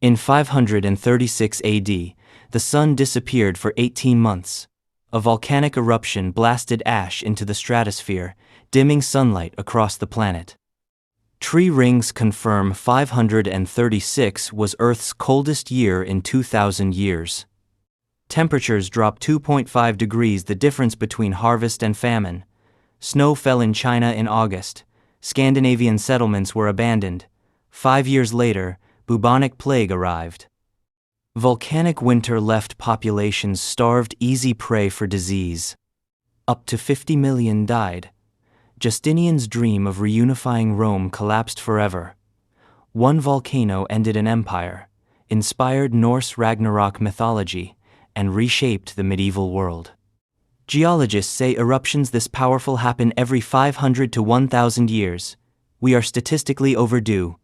In 536 AD, the sun disappeared for 18 months. A volcanic eruption blasted ash into the stratosphere, dimming sunlight across the planet. Tree rings confirm 536 was Earth's coldest year in 2,000 years. Temperatures dropped 2.5 degrees, the difference between harvest and famine. Snow fell in China in August. Scandinavian settlements were abandoned. 5 years later, bubonic plague arrived. Volcanic winter left populations starved, easy prey for disease. Up to 50 million died. Justinian's dream of reunifying Rome collapsed forever. One volcano ended an empire, inspired Norse Ragnarok mythology, and reshaped the medieval world. Geologists say eruptions this powerful happen every 500 to 1,000 years. We are statistically overdue.